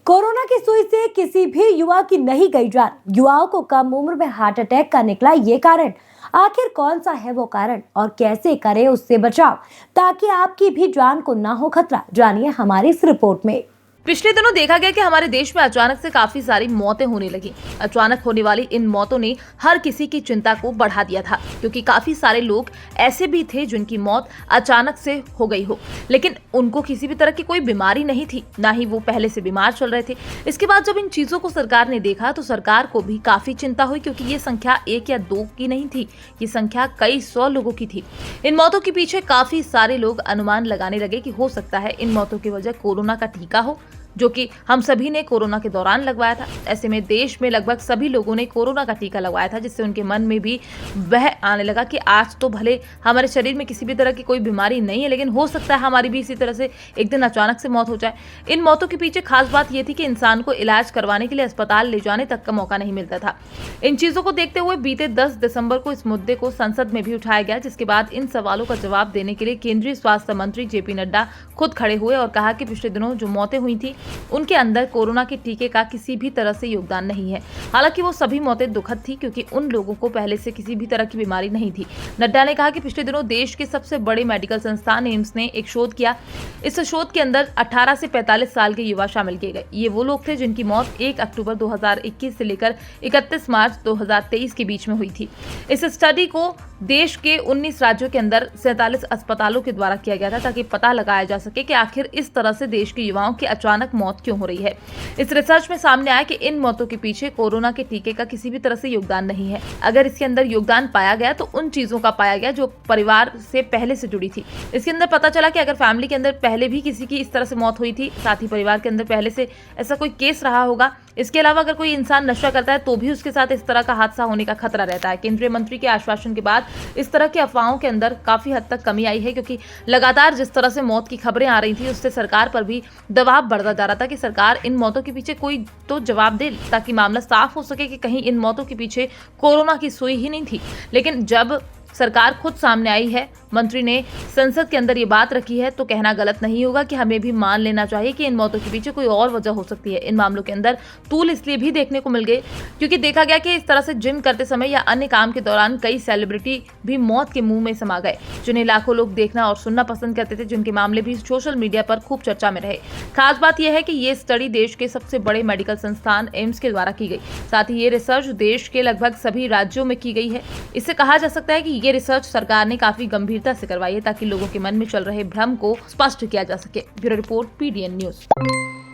Corona की सुई से किसी भी युवा की नहीं गई जान। युवाओं को कम उम्र में हार्ट अटैक का निकला ये कारण। आखिर कौन सा है वो कारण और कैसे करें उससे बचाव, ताकि आपकी भी जान को ना हो खतरा। जानिए हमारी इस रिपोर्ट में। पिछले दिनों देखा गया कि हमारे देश में अचानक से काफी सारी मौतें होने लगी। अचानक होने वाली इन मौतों ने हर किसी की चिंता को बढ़ा दिया था, क्योंकि काफी सारे लोग ऐसे भी थे जिनकी मौत अचानक से हो गई हो, लेकिन उनको किसी भी तरह की कोई बीमारी नहीं थी, ना ही वो पहले से बीमार चल रहे थे। इसके बाद जब इन चीजों को सरकार ने देखा तो सरकार को भी काफी चिंता हुई, क्योंकि ये संख्या 1 या 2 की नहीं थी, ये संख्या कई 100 लोगों की थी। इन मौतों के पीछे काफी सारे लोग अनुमान लगाने लगे कि हो सकता है इन मौतों की वजह कोरोना का टीका हो, जो कि हम सभी ने कोरोना के दौरान लगवाया था। ऐसे में देश में लगभग सभी लोगों ने कोरोना का टीका लगवाया था, जिससे उनके मन में भी वह आने लगा कि आज तो भले हमारे शरीर में किसी भी तरह की कोई बीमारी नहीं है, लेकिन हो सकता है हमारी भी इसी तरह से एक दिन अचानक से मौत हो जाए। इन मौतों के पीछे खास बात यह थी कि इंसान को इलाज करवाने के लिए अस्पताल ले जाने तक का मौका नहीं मिलता था। इन चीजों को देखते हुए बीते 10 दिसंबर को इस मुद्दे को संसद में भी उठाया गया, जिसके बाद इन सवालों का जवाब देने के लिए केंद्रीय स्वास्थ्य मंत्री जेपी नड्डा खुद खड़े हुए और कहा कि पिछले दिनों जो मौतें हुई थी उनके अंदर कोरोना के टीके का किसी भी तरह से योगदान नहीं है। हालांकि वो सभी मौतें दुखद थी, क्योंकि उन लोगों को पहले से किसी भी तरह की बीमारी नहीं थी। नड्डा ने कहा कि पिछले दिनों देश के सबसे बड़े मेडिकल संस्थान एम्स ने एक शोध किया। इस शोध के अंदर 18 से 45 साल के युवा शामिल किए गए। ये वो लोग थे जिनकी मौत 1 अक्टूबर 2021 से लेकर 31 मार्च 2023 के बीच में हुई थी। इस स्टडी को देश के 19 राज्यों के अंदर 47 अस्पतालों के द्वारा किया गया था, ताकि पता लगाया जा सके कि आखिर इस तरह से देश के युवाओं की अचानक मौत क्यों हो रही है। इस रिसर्च में सामने आया कि इन मौतों के पीछे कोरोना के टीके का किसी भी तरह से योगदान नहीं है। अगर इसके अंदर योगदान पाया गया तो उन चीजों का पाया गया जो परिवार से पहले से जुड़ी थी। इसके अंदर पता चला कि अगर फैमिली के अंदर पहले भी किसी की इस तरह से मौत हुई थी, साथ ही परिवार के अंदर पहले से ऐसा कोई केस रहा होगा। इसके अलावा अगर कोई इंसान नशा करता है तो भी उसके साथ इस तरह का हादसा होने का खतरा रहता है। केंद्रीय मंत्री के आश्वासन के बाद इस तरह की अफवाहों के अंदर काफी हद तक कमी आई है, क्योंकि लगातार जिस तरह से मौत की खबरें आ रही थी उससे सरकार पर भी दबाव बढ़ता जा रहा था कि सरकार इन मौतों के पीछे कोई तो जवाब दे, ताकि मामला साफ हो सके कि कहीं इन मौतों के पीछे कोरोना की सुई ही नहीं थी। लेकिन जब सरकार खुद सामने आई है, मंत्री ने संसद के अंदर ये बात रखी है, तो कहना गलत नहीं होगा कि हमें भी मान लेना चाहिए कि इन मौतों के पीछे कोई और वजह हो सकती है। इन मामलों के अंदर तूल इसलिए भी देखने को मिल गए क्योंकि देखा गया कि इस तरह से जिम करते समय या अन्य काम के दौरान कई सेलिब्रिटी भी मौत के मुंह में समा गए, जिन्हें लाखों लोग देखना और सुनना पसंद करते थे, जिनके मामले भी सोशल मीडिया पर खूब चर्चा में रहे। खास बात यह है कि ये स्टडी देश के सबसे बड़े मेडिकल संस्थान एम्स के द्वारा की गई। साथ ही ये रिसर्च देश के लगभग सभी राज्यों में की गई है। इससे कहा जा सकता है कि ये रिसर्च सरकार ने काफी गंभीरता से करवाई है, ताकि लोगों के मन में चल रहे भ्रम को स्पष्ट किया जा सके। Bureau report, PDN news.